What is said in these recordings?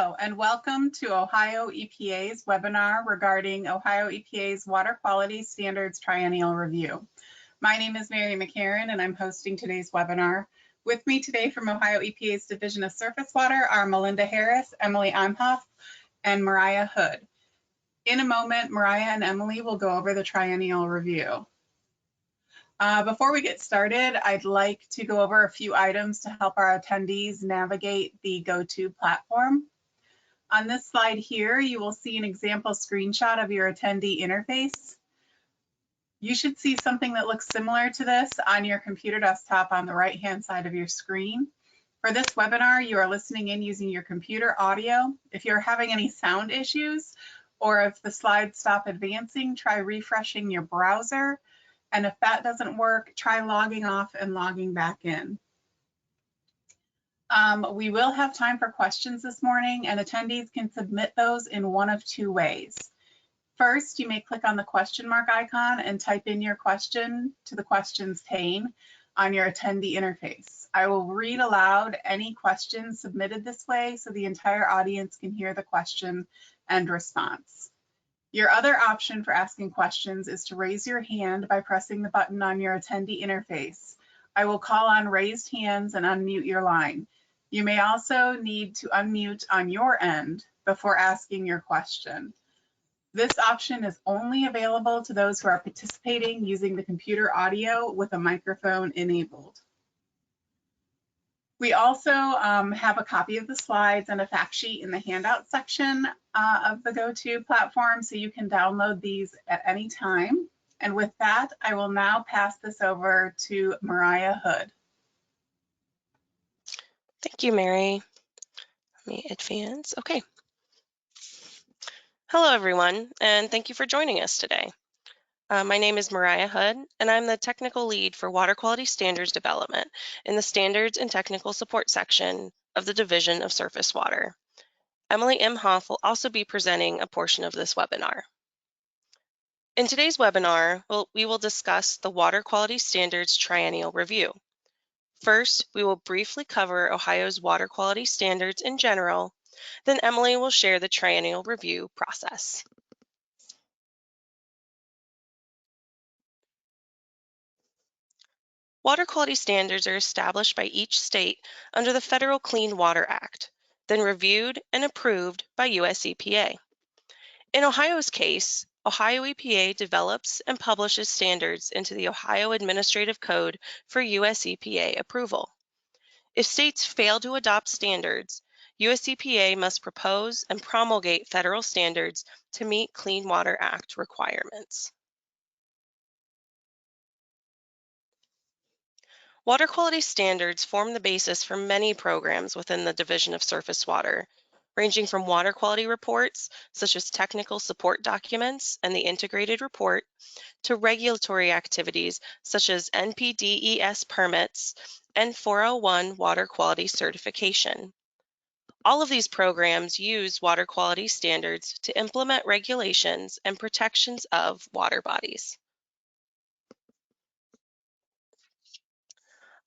Hello, and welcome to Ohio EPA's webinar regarding Ohio EPA's Water Quality Standards Triennial Review. My name is Mary McCarran, and I'm hosting today's webinar. With me today from Ohio EPA's Division of Surface Water are Melinda Harris, Emily Imhoff, and Mariah Hood. In a moment, Mariah and Emily will go over the Triennial Review. Before we get started, I'd like to go over a few items to help our attendees navigate the GoTo platform. On this slide here, you will see an example screenshot of your attendee interface. You should see something that looks similar to this on your computer desktop on the right-hand side of your screen. For this webinar, you are listening in using your computer audio. If you're having any sound issues, or if the slides stop advancing, try refreshing your browser. And if that doesn't work, try logging off and logging back in. We will have time for questions this morning, and attendees can submit those in one of two ways. First, you may click on the question mark icon and type in your question to the questions pane on your attendee interface. I will read aloud any questions submitted this way so the entire audience can hear the question and response. Your other option for asking questions is to raise your hand by pressing the button on your attendee interface. I will call on raised hands and unmute your line. You may also need to unmute on your end before asking your question. This option is only available to those who are participating using the computer audio with a microphone enabled. We also have a copy of the slides and a fact sheet in the handout section of the GoTo platform, so you can download these at any time. And with that, I will now pass this over to Mariah Hood. Thank you, Mary. Let me advance. Okay. Hello, everyone, and thank you for joining us today. My name is Mariah Hood, and I'm the Technical Lead for Water Quality Standards Development in the Standards and Technical Support section of the Division of Surface Water. Emily Imhoff will also be presenting a portion of this webinar. In today's webinar, we will discuss the Water Quality Standards Triennial Review. First, we will briefly cover Ohio's water quality standards in general. Then Emily will share the Triennial Review process. Water quality standards are established by each state under the Federal Clean Water Act, then reviewed and approved by US EPA. In Ohio's case, Ohio EPA develops and publishes standards into the Ohio Administrative Code for US EPA approval. If states fail to adopt standards, US EPA must propose and promulgate federal standards to meet Clean Water Act requirements. Water quality standards form the basis for many programs within the Division of Surface Water, ranging from water quality reports, such as technical support documents and the integrated report, to regulatory activities such as NPDES permits and 401 water quality certification. All of these programs use water quality standards to implement regulations and protections of water bodies.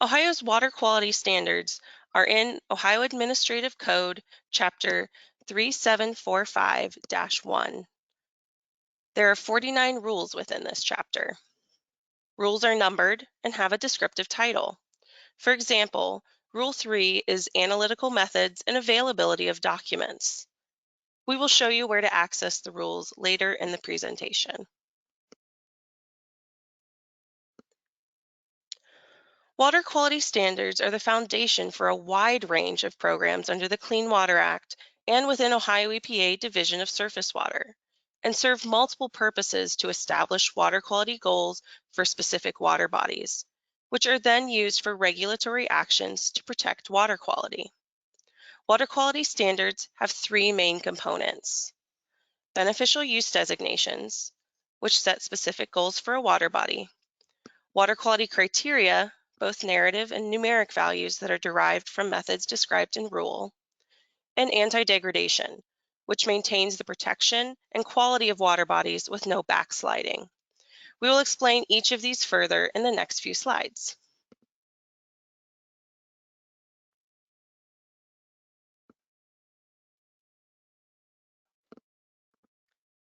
Ohio's water quality standards are in Ohio Administrative Code, Chapter 3745-1. There are 49 rules within this chapter. Rules are numbered and have a descriptive title. For example, Rule 3 is Analytical Methods and Availability of Documents. We will show you where to access the rules later in the presentation. Water quality standards are the foundation for a wide range of programs under the Clean Water Act and within Ohio EPA Division of Surface Water, and serve multiple purposes to establish water quality goals for specific water bodies, which are then used for regulatory actions to protect water quality. Water quality standards have three main components: beneficial use designations, which set specific goals for a water body; water quality criteria, both narrative and numeric values that are derived from methods described in rule; and anti-degradation, which maintains the protection and quality of water bodies with no backsliding. We will explain each of these further in the next few slides.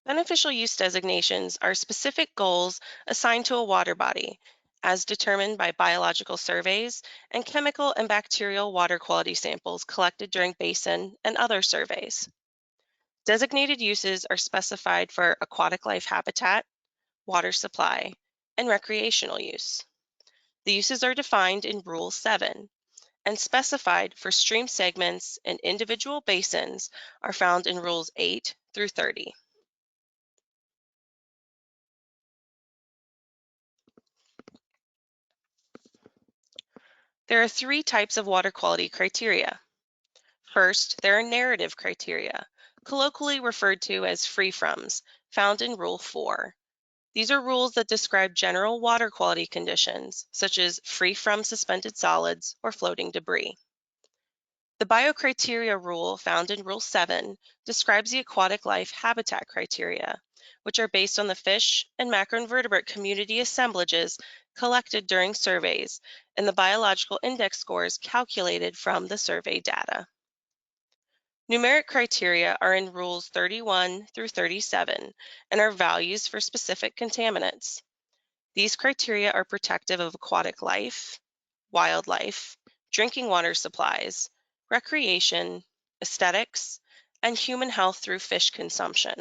Beneficial use designations are specific goals assigned to a water body, as determined by biological surveys and chemical and bacterial water quality samples collected during basin and other surveys. Designated uses are specified for aquatic life habitat, water supply, and recreational use. The uses are defined in Rule 7 and specified for stream segments and individual basins are found in Rules 8 through 30. There are 3 types of water quality criteria. First, there are narrative criteria, colloquially referred to as free-froms, found in Rule 4. These are rules that describe general water quality conditions, such as free from suspended solids or floating debris. The biocriteria rule found in Rule 7 describes the aquatic life habitat criteria, which are based on the fish and macroinvertebrate community assemblages collected during surveys and the biological index scores calculated from the survey data. Numeric criteria are in Rules 31 through 37 and are values for specific contaminants. These criteria are protective of aquatic life, wildlife, drinking water supplies, recreation, aesthetics, and human health through fish consumption.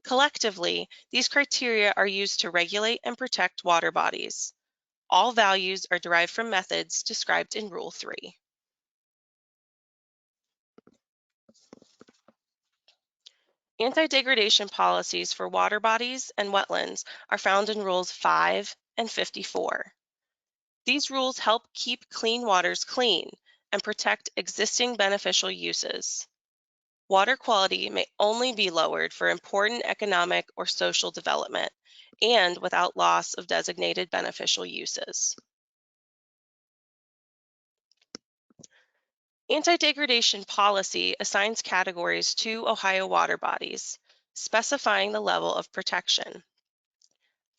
Collectively, these criteria are used to regulate and protect water bodies. All values are derived from methods described in Rule 3. Anti-degradation policies for water bodies and wetlands are found in Rules 5 and 54. These rules help keep clean waters clean and protect existing beneficial uses. Water quality may only be lowered for important economic or social development and without loss of designated beneficial uses. Anti-degradation policy assigns categories to Ohio water bodies, specifying the level of protection.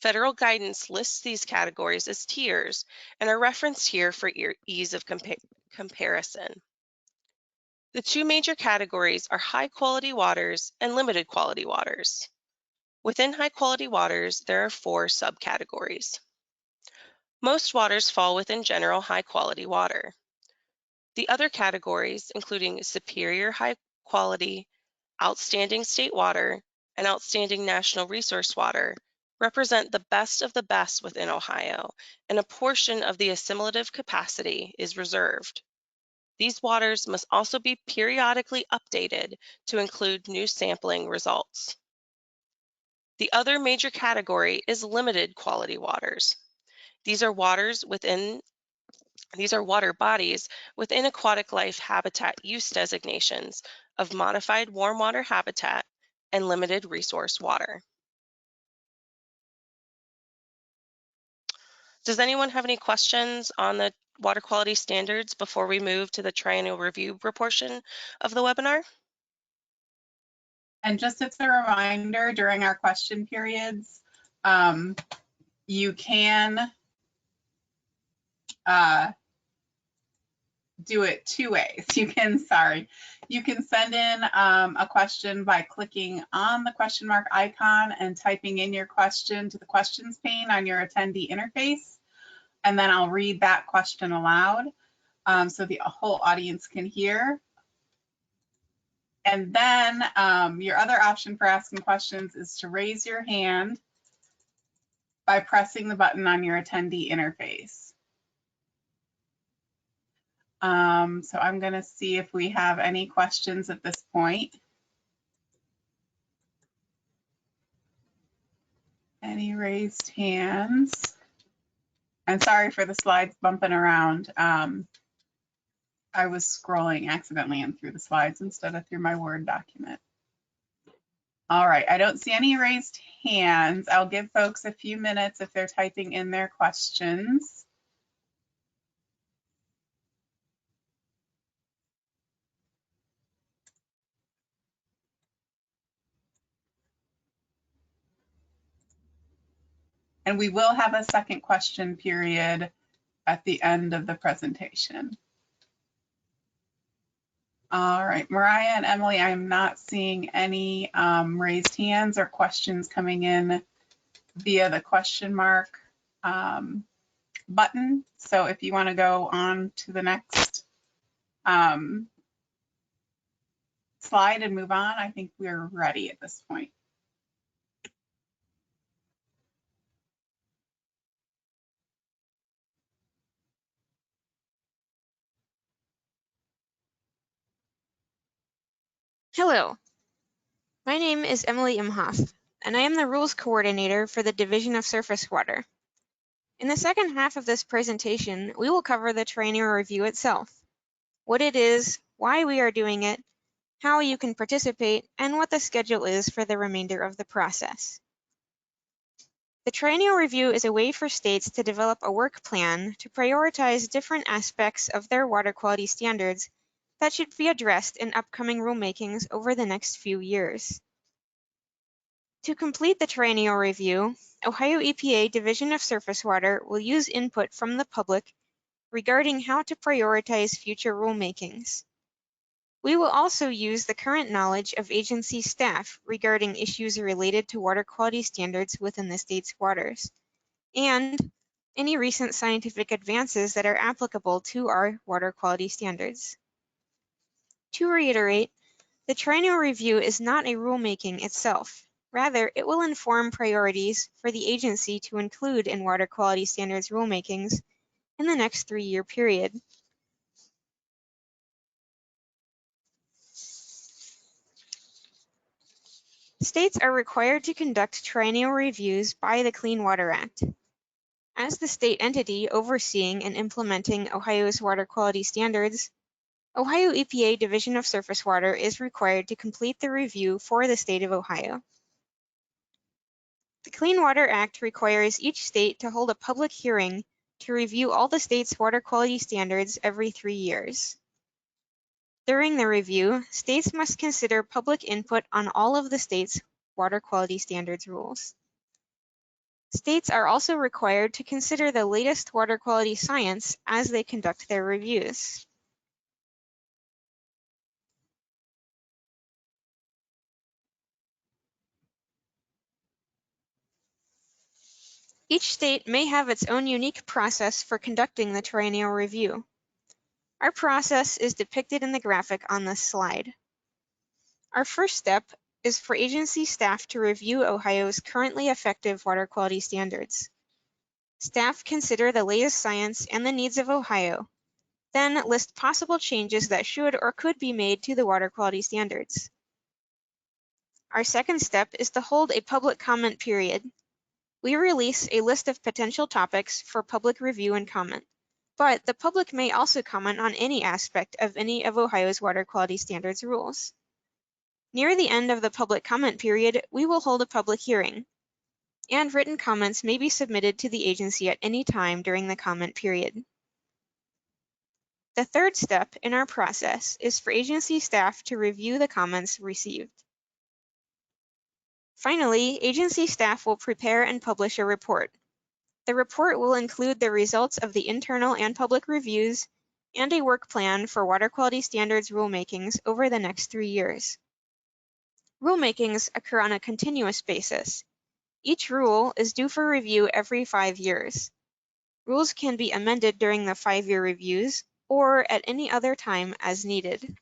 Federal guidance lists these categories as tiers and are referenced here for ease of comparison. The 2 major categories are high-quality waters and limited quality waters. Within high-quality waters, there are 4 subcategories. Most waters fall within general high-quality water. The other categories, including superior high-quality, outstanding state water, and outstanding national resource water, represent the best of the best within Ohio, and a portion of the assimilative capacity is reserved. These waters must also be periodically updated to include new sampling results. The other major category is limited quality waters. These are water bodies within aquatic life habitat use designations of modified warm water habitat and limited resource water. Does anyone have any questions on the water quality standards before we move to the triennial review portion of the webinar? And just as a reminder, during our question periods, you can do it 2 ways. You can send in a question by clicking on the question mark icon and typing in your question to the questions pane on your attendee interface. And then I'll read that question aloud so the whole audience can hear. And then your other option for asking questions is to raise your hand by pressing the button on your attendee interface. So I'm going to see if we have any questions at this point. Any raised hands? I'm sorry for the slides bumping around. I was scrolling accidentally and through the slides instead of through my Word document. All right, I don't see any raised hands. I'll give folks a few minutes if they're typing in their questions. And we will have a second question period at the end of the presentation. All right, Mariah and Emily, I am not seeing any raised hands or questions coming in via the question mark button. So if you want to go on to the next slide and move on, I think we're ready at this point. Hello, my name is Emily Imhoff, and I am the Rules Coordinator for the Division of Surface Water. In the second half of this presentation, we will cover the Triennial Review itself, what it is, why we are doing it, how you can participate, and what the schedule is for the remainder of the process. The Triennial Review is a way for states to develop a work plan to prioritize different aspects of their water quality standards that should be addressed in upcoming rulemakings over the next few years. To complete the Triennial Review, Ohio EPA Division of Surface Water will use input from the public regarding how to prioritize future rulemakings. We will also use the current knowledge of agency staff regarding issues related to water quality standards within the state's waters, and any recent scientific advances that are applicable to our water quality standards. To reiterate, the Triennial Review is not a rulemaking itself. Rather, it will inform priorities for the agency to include in water quality standards rulemakings in the next 3-year period. States are required to conduct triennial reviews by the Clean Water Act. As the state entity overseeing and implementing Ohio's water quality standards, Ohio EPA Division of Surface Water is required to complete the review for the state of Ohio. The Clean Water Act requires each state to hold a public hearing to review all the state's water quality standards every 3 years. During the review, states must consider public input on all of the state's water quality standards rules. States are also required to consider the latest water quality science as they conduct their reviews. Each state may have its own unique process for conducting the triennial review. Our process is depicted in the graphic on this slide. Our first step is for agency staff to review Ohio's currently effective water quality standards. Staff consider the latest science and the needs of Ohio, then list possible changes that should or could be made to the water quality standards. Our second step is to hold a public comment period. We release a list of potential topics for public review and comment, but the public may also comment on any aspect of any of Ohio's water quality standards rules. Near the end of the public comment period, we will hold a public hearing, and written comments may be submitted to the agency at any time during the comment period. The third step in our process is for agency staff to review the comments received. Finally, agency staff will prepare and publish a report. The report will include the results of the internal and public reviews and a work plan for water quality standards rulemakings over the next 3 years. Rulemakings occur on a continuous basis. Each rule is due for review every 5 years. Rules can be amended during the 5-year reviews or at any other time as needed.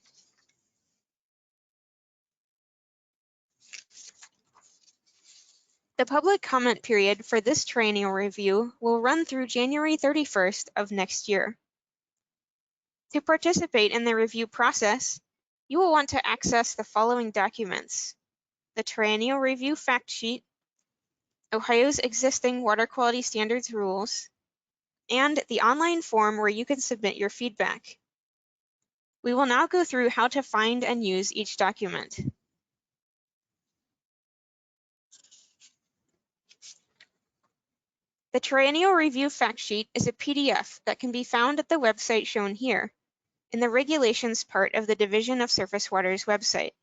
The public comment period for this triennial review will run through January 31st of next year. To participate in the review process, you will want to access the following documents: the Triennial Review Fact Sheet, Ohio's existing water quality standards rules, and the online form where you can submit your feedback. We will now go through how to find and use each document. The Triennial Review Fact Sheet is a PDF that can be found at the website shown here, in the Regulations part of the Division of Surface Water's website.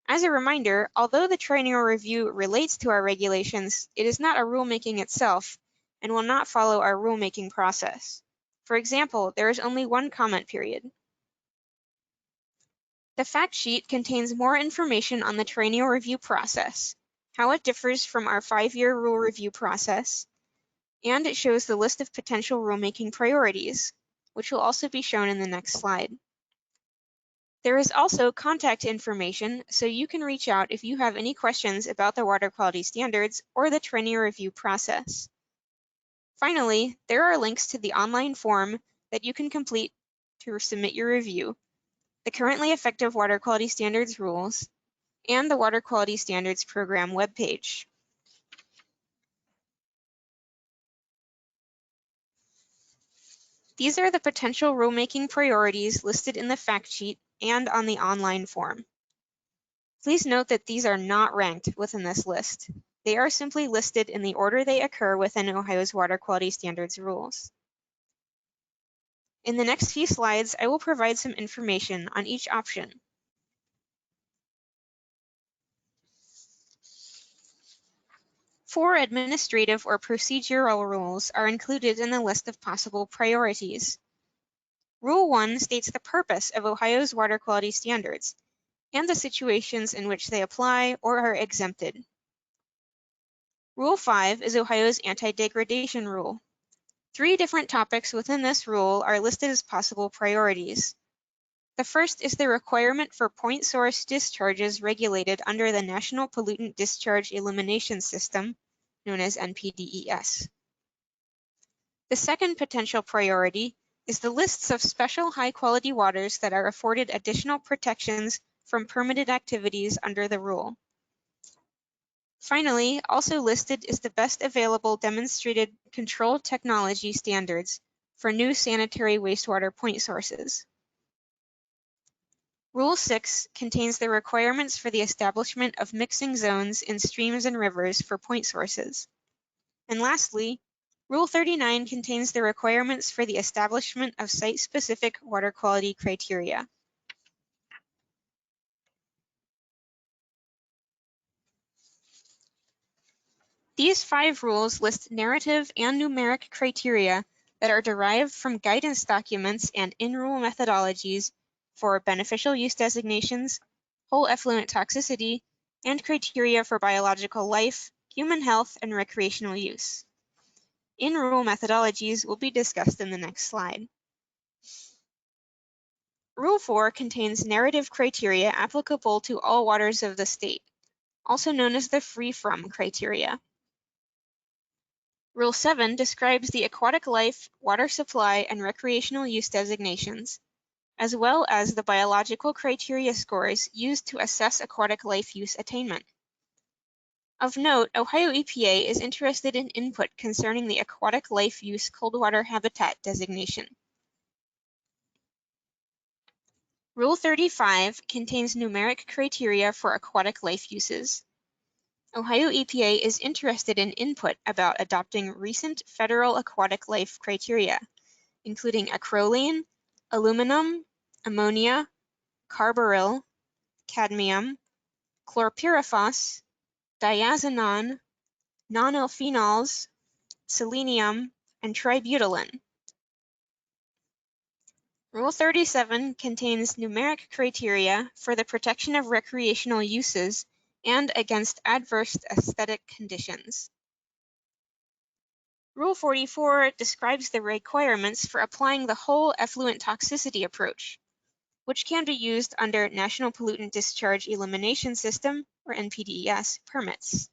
As a reminder, although the Triennial Review relates to our regulations, it is not a rulemaking itself and will not follow our rulemaking process. For example, there is only one comment period. The fact sheet contains more information on the triennial review process, how it differs from our 5-year rule review process, and it shows the list of potential rulemaking priorities, which will also be shown in the next slide. There is also contact information, so you can reach out if you have any questions about the water quality standards or the triennial review process. Finally, there are links to the online form that you can complete to submit your review, the currently effective water quality standards rules, and the Water Quality Standards Program webpage. These are the potential rulemaking priorities listed in the fact sheet and on the online form. Please note that these are not ranked within this list. They are simply listed in the order they occur within Ohio's water quality standards rules. In the next few slides, I will provide some information on each option. Four administrative or procedural rules are included in the list of possible priorities. Rule 1 states the purpose of Ohio's water quality standards and the situations in which they apply or are exempted. Rule 5 is Ohio's anti-degradation rule. 3 different topics within this rule are listed as possible priorities. The first is the requirement for point source discharges regulated under the National Pollutant Discharge Elimination System, known as NPDES. The second potential priority is the lists of special high-quality waters that are afforded additional protections from permitted activities under the rule. Finally, also listed is the best available demonstrated control technology standards for new sanitary wastewater point sources. Rule 6 contains the requirements for the establishment of mixing zones in streams and rivers for point sources. And lastly, Rule 39 contains the requirements for the establishment of site-specific water quality criteria. These 5 rules list narrative and numeric criteria that are derived from guidance documents and in-rule methodologies for beneficial use designations, whole effluent toxicity, and criteria for biological life, human health, and recreational use. In-rule methodologies will be discussed in the next slide. Rule 4 contains narrative criteria applicable to all waters of the state, also known as the free-from criteria. Rule 7 describes the aquatic life, water supply, and recreational use designations, as well as the biological criteria scores used to assess aquatic life use attainment. Of note, Ohio EPA is interested in input concerning the aquatic life use cold water habitat designation. Rule 35 contains numeric criteria for aquatic life uses. Ohio EPA is interested in input about adopting recent federal aquatic life criteria, including acrolein, aluminum, ammonia, carbaryl, cadmium, chlorpyrifos, diazinon, nonylphenols, selenium, and tributylene. Rule 37 contains numeric criteria for the protection of recreational uses and against adverse aesthetic conditions. Rule 44 describes the requirements for applying the whole effluent toxicity approach, which can be used under National Pollutant Discharge Elimination System, or NPDES, permits.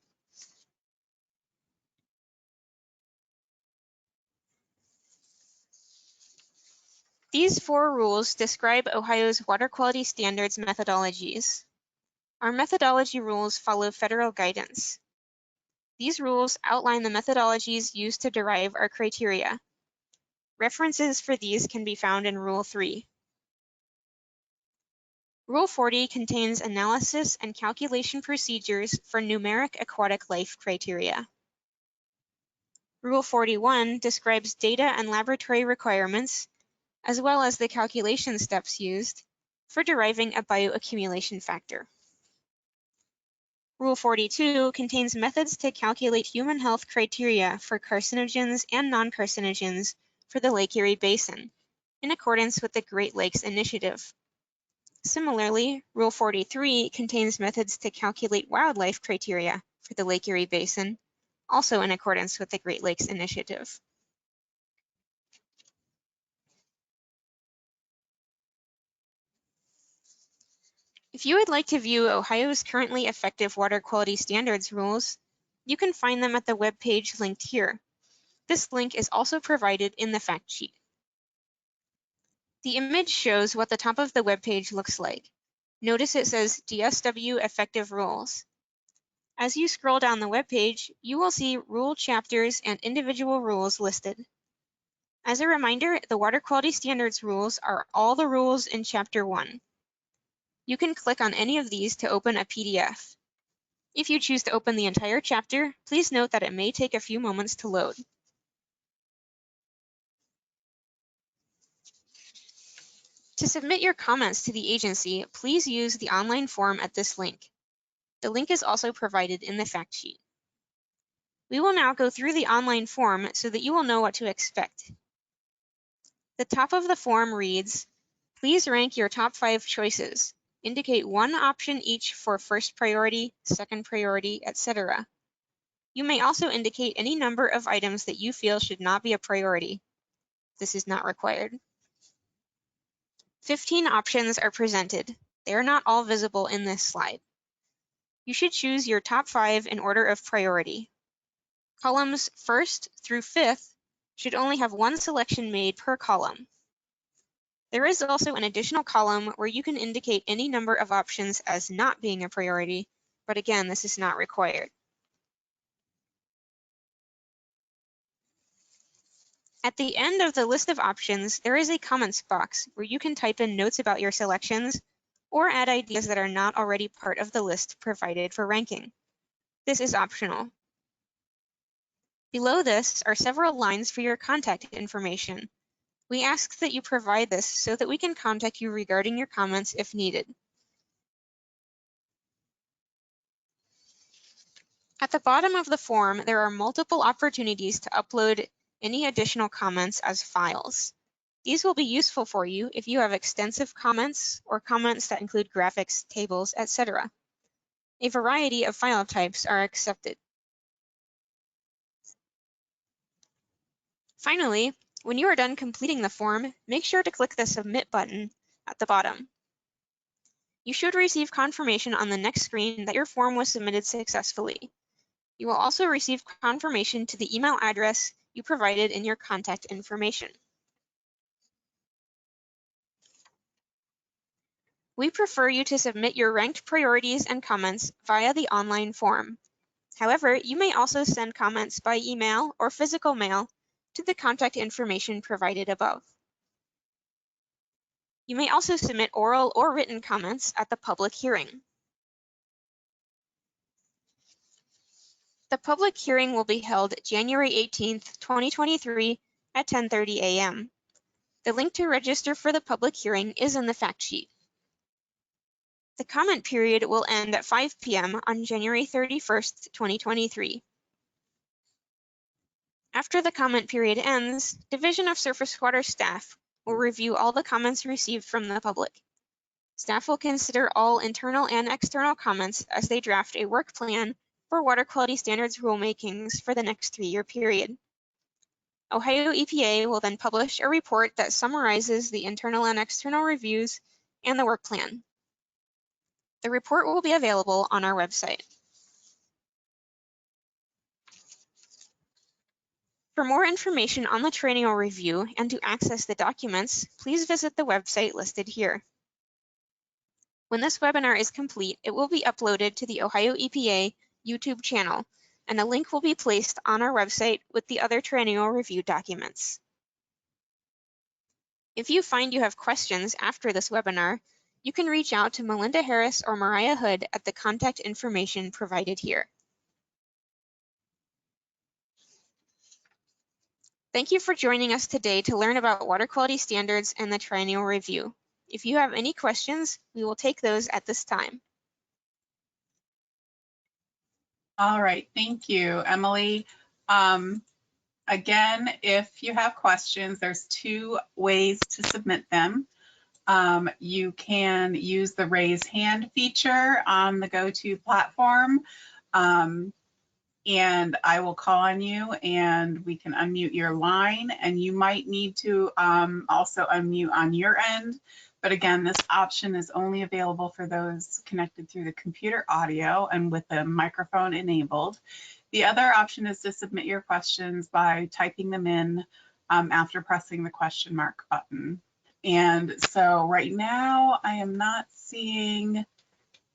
These 4 rules describe Ohio's water quality standards methodologies. Our methodology rules follow federal guidance. These rules outline the methodologies used to derive our criteria. References for these can be found in Rule 3. Rule 40 contains analysis and calculation procedures for numeric aquatic life criteria. Rule 41 describes data and laboratory requirements, as well as the calculation steps used for deriving a bioaccumulation factor. Rule 42 contains methods to calculate human health criteria for carcinogens and non-carcinogens for the Lake Erie Basin, in accordance with the Great Lakes Initiative. Similarly, Rule 43 contains methods to calculate wildlife criteria for the Lake Erie Basin, also in accordance with the Great Lakes Initiative. If you would like to view Ohio's currently effective water quality standards rules, you can find them at the web page linked here. This link is also provided in the fact sheet. The image shows what the top of the web page looks like. Notice it says DSW Effective Rules. As you scroll down the web page, you will see rule chapters and individual rules listed. As a reminder, the water quality standards rules are all the rules in Chapter 1. You can click on any of these to open a PDF. If you choose to open the entire chapter, please note that it may take a few moments to load. To submit your comments to the agency, please use the online form at this link. The link is also provided in the fact sheet. We will now go through the online form so that you will know what to expect. The top of the form reads, "Please rank your top 5 choices. Indicate one option each for first priority, second priority, etc. You may also indicate any number of items that you feel should not be a priority. This is not required." 15 options are presented. They are not all visible in this slide. You should choose your top 5 in order of priority. Columns 1st through 5th should only have one selection made per column. There is also an additional column where you can indicate any number of options as not being a priority, but again, this is not required. At the end of the list of options, there is a comments box where you can type in notes about your selections or add ideas that are not already part of the list provided for ranking. This is optional. Below this are several lines for your contact information. We ask that you provide this so that we can contact you regarding your comments if needed. At the bottom of the form, there are multiple opportunities to upload any additional comments as files. These will be useful for you if you have extensive comments or comments that include graphics, tables, etc. A variety of file types are accepted. Finally, when you are done completing the form, make sure to click the Submit button at the bottom. You should receive confirmation on the next screen that your form was submitted successfully. You will also receive confirmation to the email address you provided in your contact information. We prefer you to submit your ranked priorities and comments via the online form. However, you may also send comments by email or physical mail to the contact information provided above. You may also submit oral or written comments at the public hearing. The public hearing will be held January 18th, 2023 at 10:30 a.m. The link to register for the public hearing is in the fact sheet. The comment period will end at 5 p.m. on January 31st, 2023. After the comment period ends, Division of Surface Water staff will review all the comments received from the public. Staff will consider all internal and external comments as they draft a work plan for water quality standards rulemakings for the next 3-year period. Ohio EPA will then publish a report that summarizes the internal and external reviews and the work plan. The report will be available on our website. For more information on the Triennial review and to access the documents, please visit the website listed here. When this webinar is complete, it will be uploaded to the Ohio EPA YouTube channel, and a link will be placed on our website with the other Triennial review documents. If you find you have questions after this webinar, you can reach out to Melinda Harris or Mariah Hood at the contact information provided here. Thank you for joining us today to learn about water quality standards and the Triennial review. If you have any questions, we will take those at this time. All right, thank you, Emily. Again, if you have questions, there's 2 ways to submit them. You can use the raise hand feature on the GoTo platform. And I will call on you and we can unmute your line, and you might need to also unmute on your end. But again, this option is only available for those connected through the computer audio and with the microphone enabled. The other option is to submit your questions by typing them in after pressing the question mark button. And so right now I am not seeing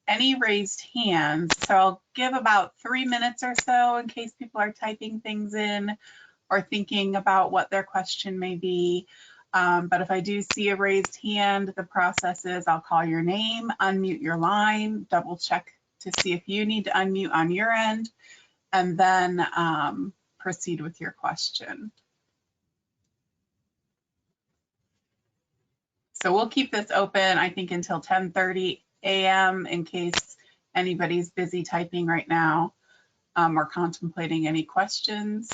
any raised hands. So I'll give about 3 minutes or so in case people are typing things in or thinking about what their question may be. But if I do see a raised hand, the process is I'll call your name, unmute your line, double check to see if you need to unmute on your end, and then proceed with your question. So we'll keep this open, I think, until 10:30 a.m. in case anybody's busy typing right now or contemplating any questions.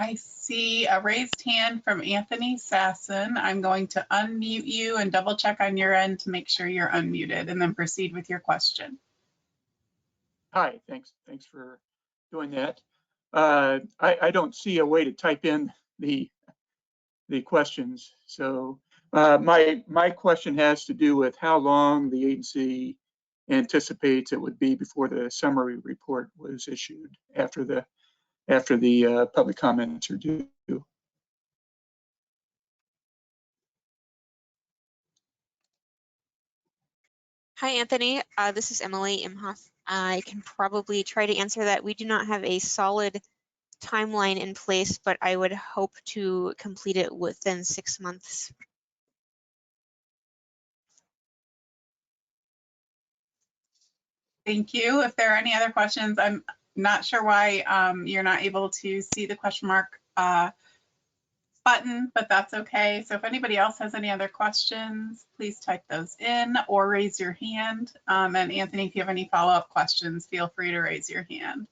I see a raised hand from Anthony Sasson. I'm going to unmute you and double check on your end to make sure you're unmuted, and then proceed with your question. Hi, thanks for doing that. I don't see a way to type in the questions. So my question has to do with how long the agency anticipates it would be before the summary report was issued after the public comments are due. Hi, Anthony. This is Emily Imhoff. I can probably try to answer that. We do not have a solid timeline in place, but I would hope to complete it within 6 months. Thank you. If there are any other questions, I'm not sure why you're not able to see the question mark button, but that's okay. So if anybody else has any other questions, please type those in or raise your hand. And Anthony, if you have any follow-up questions, feel free to raise your hand.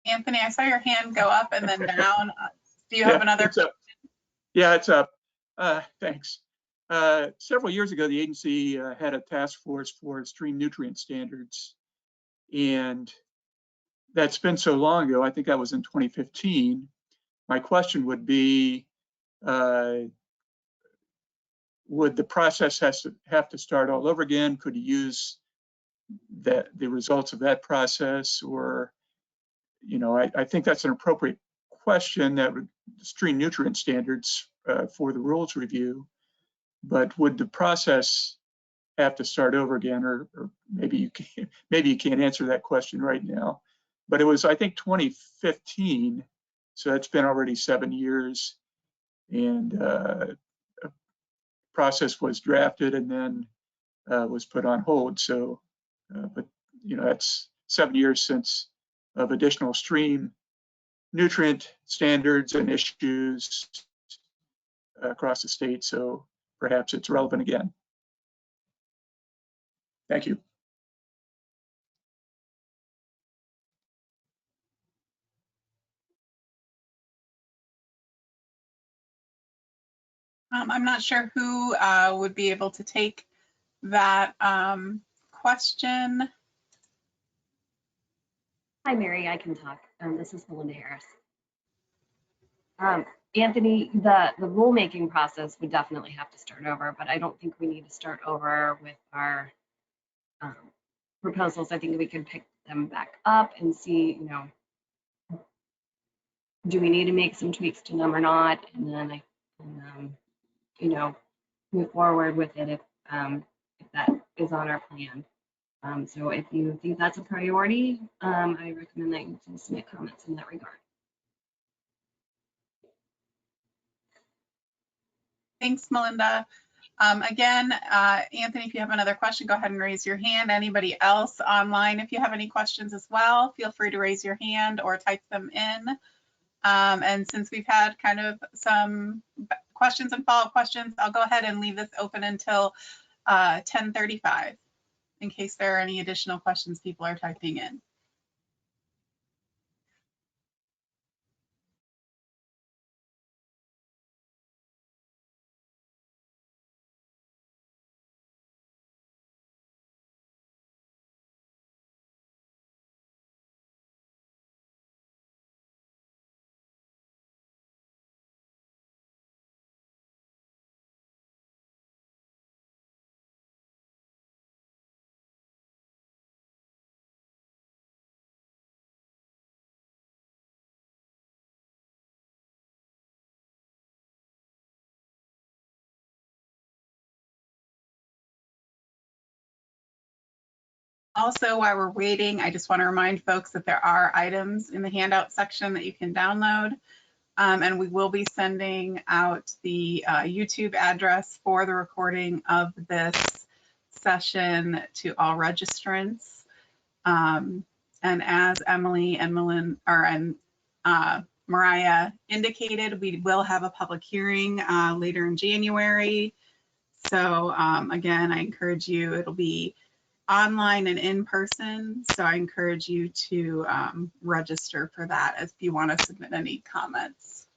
Anthony, I saw your hand go up and then down. Do you have another? It's up. Yeah, it's up. Thanks. Several years ago, the agency had a task force for extreme nutrient standards, and that's been so long ago. I think that was in 2015. My question would be, would the process have to start all over again? Could you use the results of that process? Or, you know, I think that's an appropriate question, that extreme nutrient standards for the rules review. But would the process have to start over again? Or maybe you can't answer that question right now. But it was, I think, 2015, so that's been already 7 years, and a process was drafted and then was put on hold. So, but you know, that's 7 years since of additional stream nutrient standards and issues across the state. So perhaps it's relevant again. Thank you. I'm not sure who would be able to take that question. Hi, Mary, I can talk. This is Melinda Harris. Anthony, the rulemaking process would definitely have to start over, but I don't think we need to start over with our proposals. I think we can pick them back up and see, you know, do we need to make some tweaks to them or not? And then you know, move forward with it if that is on our plan. So if you think that's a priority, I recommend that you please submit comments in that regard. Thanks, Melinda. Again, Anthony, if you have another question, go ahead and raise your hand. Anybody else online, if you have any questions as well, feel free to raise your hand or type them in. And since we've had kind of some questions and follow-up questions, I'll go ahead and leave this open until 10:35 in case there are any additional questions people are typing in. Also, while we're waiting, I just want to remind folks that there are items in the handout section that you can download. And we will be sending out the YouTube address for the recording of this session to all registrants. And as Emily and Mariah indicated, we will have a public hearing later in January. So again, I encourage you, it'll be online and in person. So I encourage you to register for that if you want to submit any comments.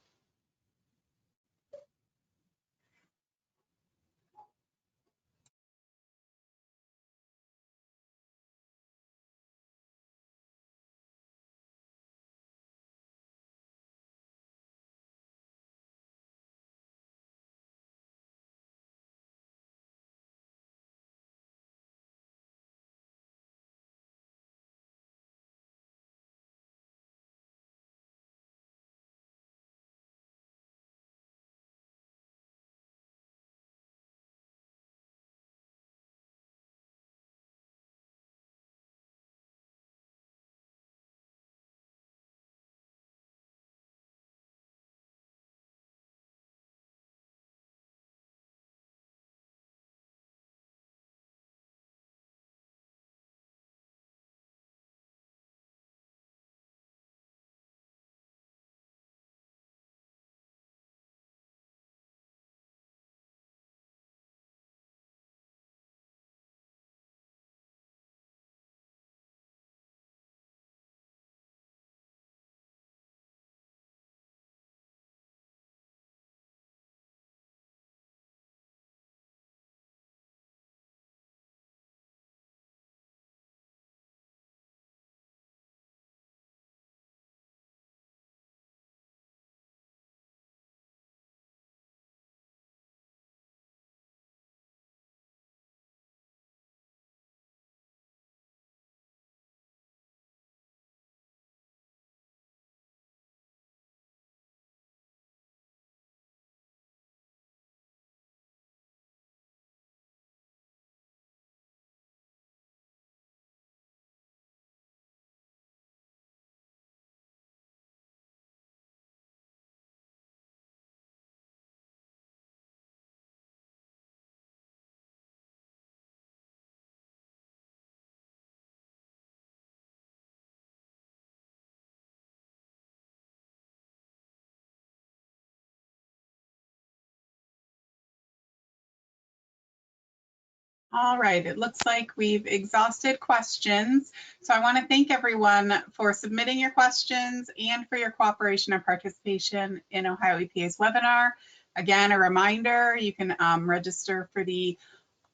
All right, it looks like we've exhausted questions. So I want to thank everyone for submitting your questions and for your cooperation and participation in Ohio EPA's webinar. Again, a reminder, you can register for the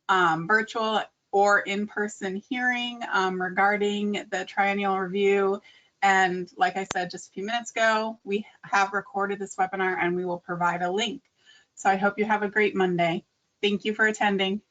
virtual or in-person hearing regarding the triennial review. And like I said just a few minutes ago, we have recorded this webinar and we will provide a link. So I hope you have a great Monday. Thank you for attending.